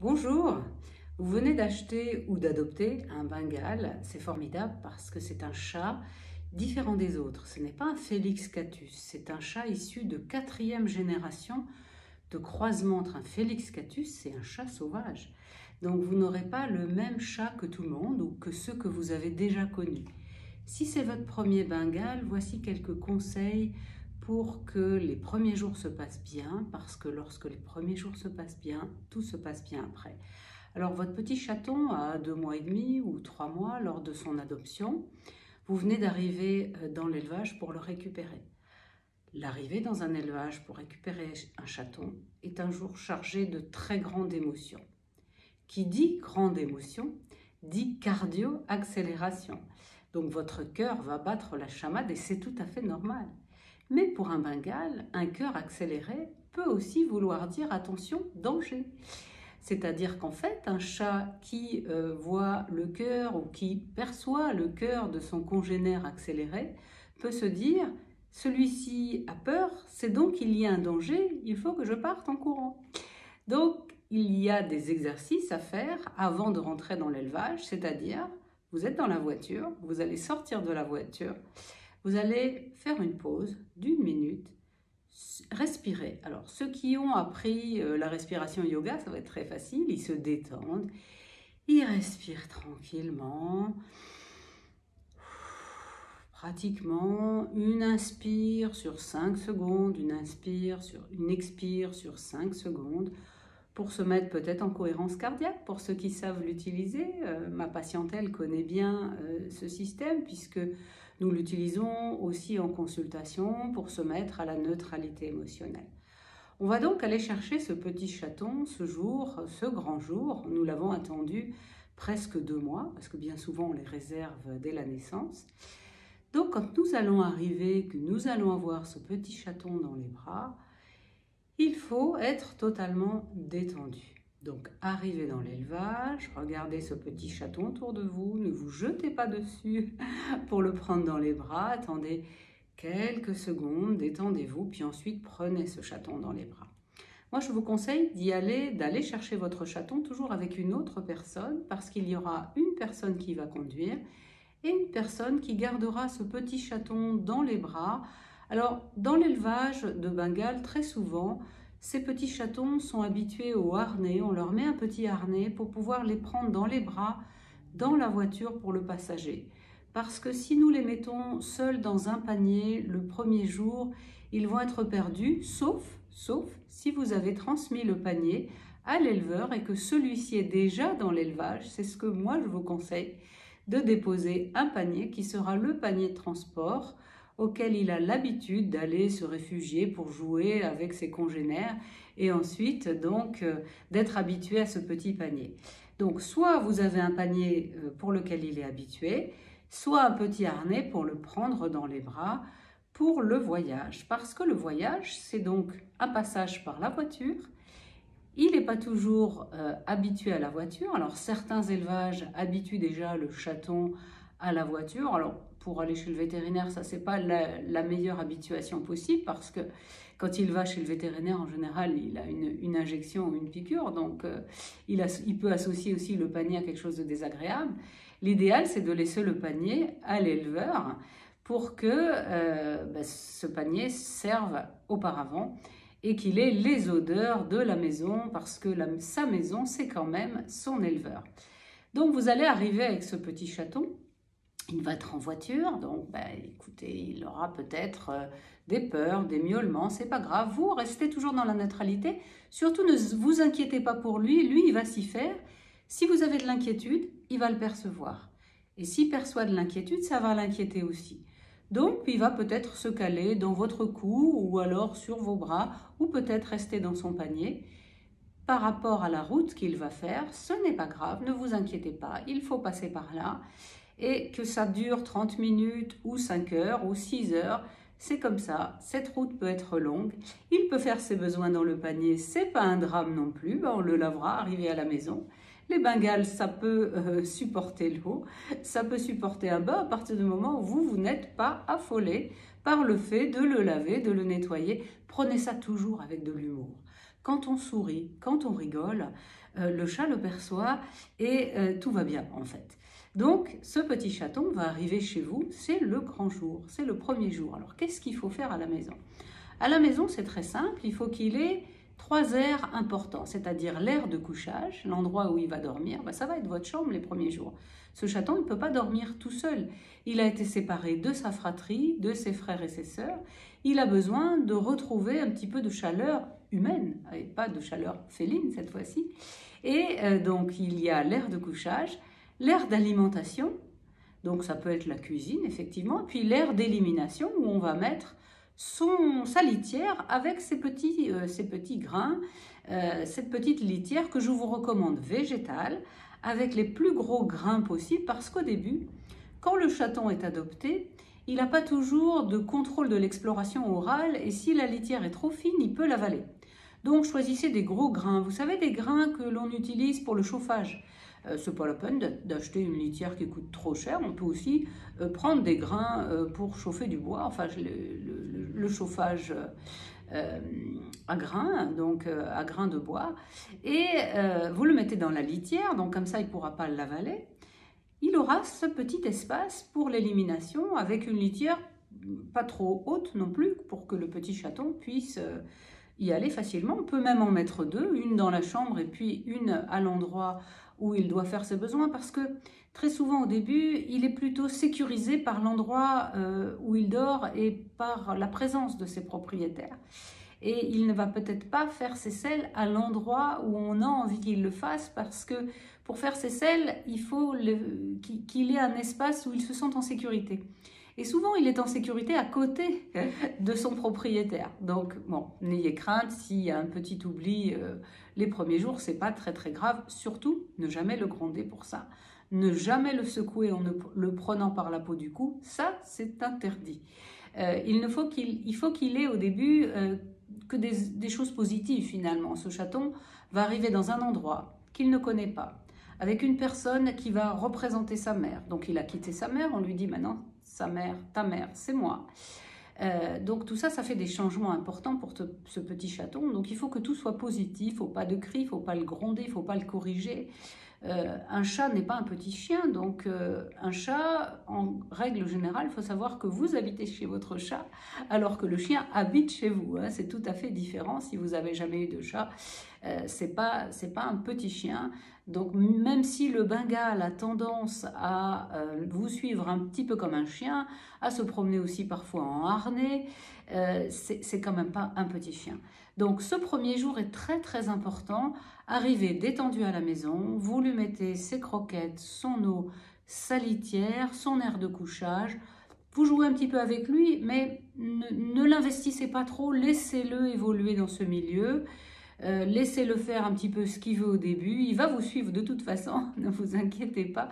Bonjour, vous venez d'acheter ou d'adopter un Bengale. C'est formidable parce que c'est un chat différent des autres. Ce n'est pas un Felix Catus, c'est un chat issu de 4e génération de croisement entre un Felix Catus et un chat sauvage. Donc vous n'aurez pas le même chat que tout le monde ou que ceux que vous avez déjà connus. Si c'est votre premier Bengale, voici quelques conseils pour que les premiers jours se passent bien, parce que lorsque les premiers jours se passent bien, tout se passe bien après. Alors votre petit chaton a 2 mois et demi ou 3 mois lors de son adoption. Vous venez d'arriver dans l'élevage pour le récupérer. L'arrivée dans un élevage pour récupérer un chaton est un jour chargé de très grandes émotions. Qui dit grande émotion, dit cardio-accélération. Donc votre cœur va battre la chamade et c'est tout à fait normal. Mais pour un Bengale, un cœur accéléré peut aussi vouloir dire attention, danger. C'est-à-dire qu'en fait, un chat qui voit le cœur ou qui perçoit le cœur de son congénère accéléré peut se dire celui-ci a peur, c'est donc qu'il y a un danger, il faut que je parte en courant. Donc, il y a des exercices à faire avant de rentrer dans l'élevage, c'est-à-dire, vous êtes dans la voiture, vous allez sortir de la voiture, vous allez faire une pause d'1 minute, respirer. Alors, ceux qui ont appris la respiration yoga, ça va être très facile, ils se détendent, ils respirent tranquillement, pratiquement une inspire sur 5 secondes, une expire sur 5 secondes, pour se mettre peut-être en cohérence cardiaque, pour ceux qui savent l'utiliser. Ma patientèle connaît bien ce système, puisque nous l'utilisons aussi en consultation pour se mettre à la neutralité émotionnelle. On va donc aller chercher ce petit chaton ce jour, ce grand jour. Nous l'avons attendu presque 2 mois, parce que bien souvent on les réserve dès la naissance. Donc quand nous allons arriver, que nous allons avoir ce petit chaton dans les bras, il faut être totalement détendu. Donc, arrivez dans l'élevage, regardez ce petit chaton autour de vous, ne vous jetez pas dessus pour le prendre dans les bras, attendez quelques secondes, détendez-vous, puis ensuite prenez ce chaton dans les bras. Moi, je vous conseille d'aller chercher votre chaton toujours avec une autre personne, parce qu'il y aura une personne qui va conduire et une personne qui gardera ce petit chaton dans les bras. Alors, dans l'élevage de Bengale, très souvent, ces petits chatons sont habitués au harnais. On leur met un petit harnais pour pouvoir les prendre dans les bras, dans la voiture pour le passager. Parce que si nous les mettons seuls dans un panier le premier jour, ils vont être perdus, sauf si vous avez transmis le panier à l'éleveur et que celui-ci est déjà dans l'élevage. C'est ce que moi je vous conseille, de déposer un panier qui sera le panier de transport auquel il a l'habitude d'aller se réfugier pour jouer avec ses congénères et ensuite donc d'être habitué à ce petit panier. Donc soit vous avez un panier pour lequel il est habitué, soit un petit harnais pour le prendre dans les bras pour le voyage. Parce que le voyage, c'est donc un passage par la voiture. Il n'est pas toujours habitué à la voiture. Alors certains élevages habituent déjà le chaton à la voiture. Alors pour aller chez le vétérinaire, ça c'est pas la meilleure habituation possible, parce que quand il va chez le vétérinaire, en général, il a une injection ou une piqûre, donc il peut associer aussi le panier à quelque chose de désagréable. L'idéal, c'est de laisser le panier à l'éleveur pour que ce panier serve auparavant et qu'il ait les odeurs de la maison, parce que sa maison, c'est quand même son éleveur. Donc vous allez arriver avec ce petit chaton. Il va être en voiture, donc écoutez, il aura peut-être des peurs, des miaulements, c'est pas grave. Vous restez toujours dans la neutralité. Surtout ne vous inquiétez pas pour lui, il va s'y faire. Si vous avez de l'inquiétude, il va le percevoir. Et s'il perçoit de l'inquiétude, ça va l'inquiéter aussi. Donc, il va peut-être se caler dans votre cou ou alors sur vos bras, ou peut-être rester dans son panier. Par rapport à la route qu'il va faire, ce n'est pas grave, ne vous inquiétez pas, il faut passer par là. Et que ça dure 30 minutes ou 5 heures ou 6 heures, c'est comme ça. Cette route peut être longue. Il peut faire ses besoins dans le panier, c'est pas un drame non plus. On le lavera, arrivé à la maison. Les Bengales, ça peut supporter l'eau, ça peut supporter un bain à partir du moment où vous n'êtes pas affolé par le fait de le laver, de le nettoyer. Prenez ça toujours avec de l'humour. quand on sourit, quand on rigole, le chat le perçoit et tout va bien en fait. Donc, ce petit chaton va arriver chez vous, c'est le grand jour, c'est le premier jour. Alors, qu'est-ce qu'il faut faire à la maison? À la maison, c'est très simple, il faut qu'il ait 3 aires importants, c'est-à-dire l'aire de couchage, l'endroit où il va dormir, ça va être votre chambre les premiers jours. Ce chaton ne peut pas dormir tout seul. Il a été séparé de sa fratrie, de ses frères et ses sœurs. Il a besoin de retrouver un petit peu de chaleur humaine, et pas de chaleur féline cette fois-ci. Et donc, il y a l'aire de couchage, l'aire d'alimentation, donc ça peut être la cuisine effectivement, puis l'aire d'élimination où on va mettre sa litière avec ses petits grains, cette petite litière que je vous recommande végétale, avec les plus gros grains possibles, parce qu'au début, quand le chaton est adopté, il n'a pas toujours de contrôle de l'exploration orale, et si la litière est trop fine, il peut l'avaler. Donc choisissez des gros grains, vous savez, des grains que l'on utilise pour le chauffage. C'est pas la peine d'acheter une litière qui coûte trop cher. On peut aussi prendre des grains pour chauffer du bois, enfin le chauffage à grains, donc à grains de bois. Et vous le mettez dans la litière, donc comme ça il ne pourra pas l'avaler. Il aura ce petit espace pour l'élimination avec une litière pas trop haute non plus pour que le petit chaton puisse y aller facilement. On peut même en mettre 2, une dans la chambre et puis une à l'endroit où il doit faire ses besoins, parce que très souvent au début, il est plutôt sécurisé par l'endroit où il dort et par la présence de ses propriétaires. Et il ne va peut-être pas faire ses selles à l'endroit où on a envie qu'il le fasse, parce que pour faire ses selles, il faut qu'il ait un espace où il se sente en sécurité. Et souvent, il est en sécurité à côté de son propriétaire. Donc, bon, n'ayez crainte, s'il y a un petit oubli les premiers jours, c'est pas très très grave. Surtout, ne jamais le gronder pour ça. Ne jamais le secouer en le prenant par la peau du cou, ça, c'est interdit. Il faut qu'il ait au début que des choses positives finalement. Ce chaton va arriver dans un endroit qu'il ne connaît pas, avec une personne qui va représenter sa mère. Donc, il a quitté sa mère, on lui dit maintenant, sa mère, ta mère, c'est moi. Donc tout ça, ça fait des changements importants pour ce petit chaton. Donc il faut que tout soit positif, il ne faut pas de cris, il ne faut pas le gronder, il ne faut pas le corriger. Un chat n'est pas un petit chien, donc un chat, en règle générale, il faut savoir que vous habitez chez votre chat, alors que le chien habite chez vous. Hein. C'est tout à fait différent si vous n'avez jamais eu de chat. C'est pas un petit chien. Donc même si le Bengale a tendance à vous suivre un petit peu comme un chien, à se promener aussi parfois en harnais, c'est quand même pas un petit chien. Donc ce premier jour est très très important. Arrivez détendu à la maison, vous lui mettez ses croquettes, son eau, sa litière, son aire de couchage. Vous jouez un petit peu avec lui, mais ne l'investissez pas trop, laissez-le évoluer dans ce milieu. Laissez-le faire un petit peu ce qu'il veut au début, il va vous suivre de toute façon, ne vous inquiétez pas,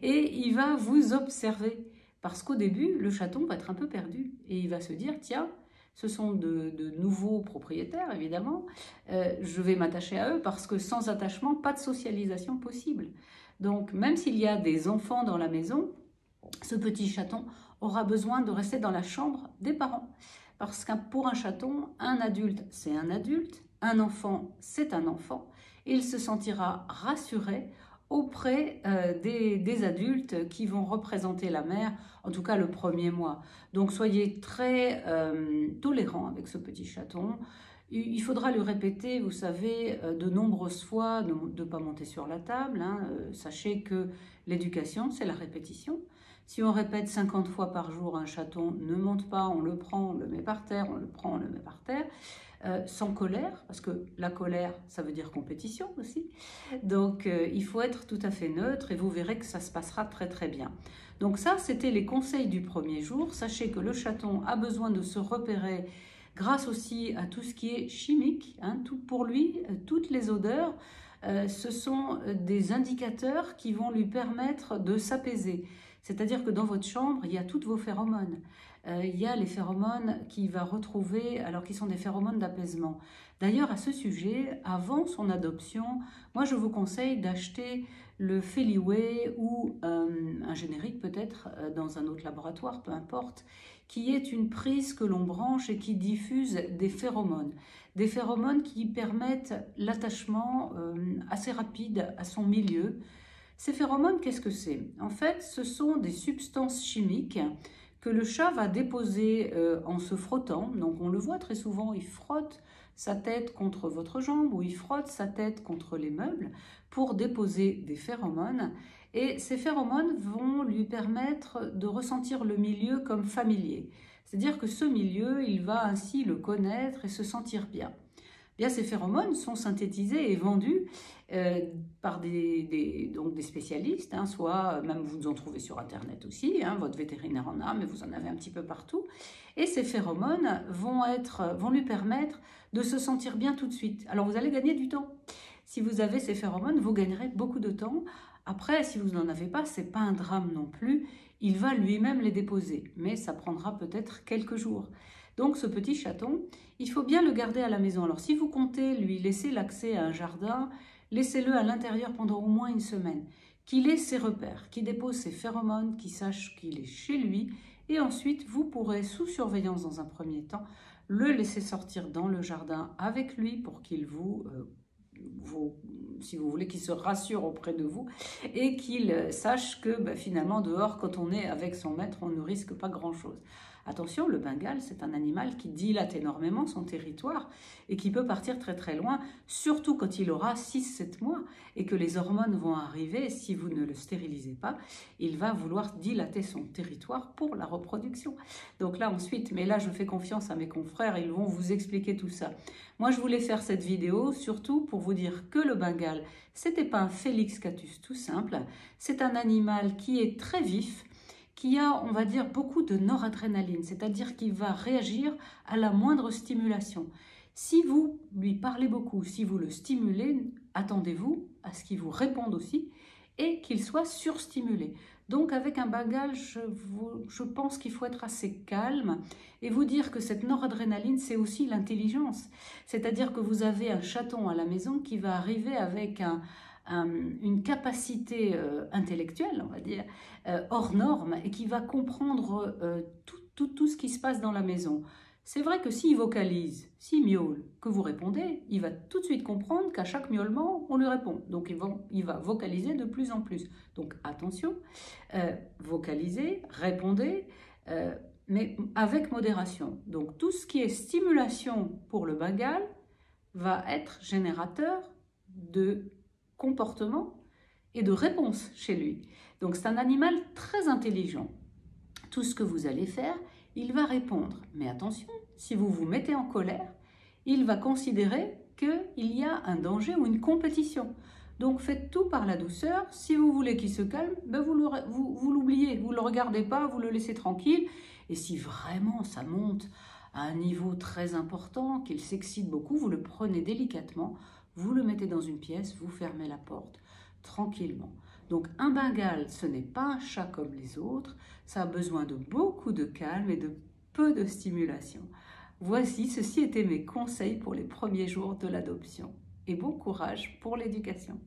et il va vous observer, parce qu'au début, le chaton va être un peu perdu, et il va se dire, tiens, ce sont de nouveaux propriétaires, évidemment, je vais m'attacher à eux, parce que sans attachement, pas de socialisation possible. Donc, même s'il y a des enfants dans la maison, ce petit chaton aura besoin de rester dans la chambre des parents, parce que pour un chaton, un adulte, c'est un adulte, un enfant, c'est un enfant. Il se sentira rassuré auprès des adultes qui vont représenter la mère, en tout cas le premier mois. Donc soyez très tolérants avec ce petit chaton. Il faudra lui répéter, vous savez, de nombreuses fois de ne pas monter sur la table. Hein. Sachez que l'éducation, c'est la répétition. Si on répète 50 fois par jour, un chaton ne monte pas, on le prend, on le met par terre, on le prend, on le met par terre. Sans colère, parce que la colère, ça veut dire compétition aussi. Donc, il faut être tout à fait neutre et vous verrez que ça se passera très très bien. Donc ça, c'était les conseils du premier jour. Sachez que le chaton a besoin de se repérer grâce aussi à tout ce qui est chimique. Hein, tout pour lui, toutes les odeurs, ce sont des indicateurs qui vont lui permettre de s'apaiser. C'est-à-dire que dans votre chambre, il y a toutes vos phéromones. Il y a les phéromones qu'il va retrouver, alors qui sont des phéromones d'apaisement. D'ailleurs, à ce sujet, avant son adoption, moi je vous conseille d'acheter le Feliway ou un générique peut-être dans un autre laboratoire, peu importe, qui est une prise que l'on branche et qui diffuse des phéromones. Des phéromones qui permettent l'attachement assez rapide à son milieu. Ces phéromones, qu'est-ce que c'est? En fait, ce sont des substances chimiques que le chat va déposer en se frottant. Donc on le voit très souvent, il frotte sa tête contre votre jambe ou il frotte sa tête contre les meubles pour déposer des phéromones. Et ces phéromones vont lui permettre de ressentir le milieu comme familier. C'est-à-dire que ce milieu, il va ainsi le connaître et se sentir bien. Bien, ces phéromones sont synthétisés et vendus par donc des spécialistes, hein, soit même vous en trouvez sur Internet aussi, hein, votre vétérinaire en a, mais vous en avez un petit peu partout. Et ces phéromones vont lui permettre de se sentir bien tout de suite. Alors vous allez gagner du temps. Si vous avez ces phéromones, vous gagnerez beaucoup de temps. Après, si vous n'en avez pas, c'est pas un drame non plus. Il va lui-même les déposer, mais ça prendra peut-être quelques jours. Donc ce petit chaton, il faut bien le garder à la maison. Alors si vous comptez lui laisser l'accès à un jardin, laissez-le à l'intérieur pendant au moins une semaine. Qu'il ait ses repères, qu'il dépose ses phéromones, qu'il sache qu'il est chez lui. Et ensuite, vous pourrez, sous surveillance dans un premier temps, le laisser sortir dans le jardin avec lui pour qu'il si vous voulez, qu'il se rassure auprès de vous et qu'il sache que finalement dehors, quand on est avec son maître, on ne risque pas grand-chose. Attention, le Bengale, c'est un animal qui dilate énormément son territoire et qui peut partir très très loin, surtout quand il aura 6-7 mois et que les hormones vont arriver. Si vous ne le stérilisez pas, il va vouloir dilater son territoire pour la reproduction. Donc là ensuite, mais là je fais confiance à mes confrères, ils vont vous expliquer tout ça. Moi je voulais faire cette vidéo surtout pour vous dire que le Bengale, c'était pas un Felix catus tout simple, c'est un animal qui est très vif, qui a, on va dire, beaucoup de noradrénaline, c'est-à-dire qu'il va réagir à la moindre stimulation. Si vous lui parlez beaucoup, si vous le stimulez, attendez-vous à ce qu'il vous réponde aussi et qu'il soit surstimulé. Donc avec un Bengale, je pense qu'il faut être assez calme et vous dire que cette noradrénaline, c'est aussi l'intelligence. C'est-à-dire que vous avez un chaton à la maison qui va arriver avec une capacité intellectuelle, on va dire, hors norme et qui va comprendre tout ce qui se passe dans la maison. C'est vrai que s'il vocalise, s'il miaule, que vous répondez, il va tout de suite comprendre qu'à chaque miaulement, on lui répond. Donc il va vocaliser de plus en plus. Donc attention, vocalisez, répondez, mais avec modération. Donc tout ce qui est stimulation pour le Bengale va être générateur de comportement et de réponse chez lui. Donc c'est un animal très intelligent. Tout ce que vous allez faire, il va répondre. Mais attention, si vous vous mettez en colère, il va considérer qu'il y a un danger ou une compétition. Donc faites tout par la douceur. Si vous voulez qu'il se calme, vous l'oubliez, vous ne le regardez pas, vous le laissez tranquille. Et si vraiment ça monte à un niveau très important, qu'il s'excite beaucoup, vous le prenez délicatement, vous le mettez dans une pièce, vous fermez la porte tranquillement. Donc un Bengale, ce n'est pas un chat comme les autres, ça a besoin de beaucoup de calme et de peu de stimulation. Voici, ceci étaient mes conseils pour les premiers jours de l'adoption. Et bon courage pour l'éducation.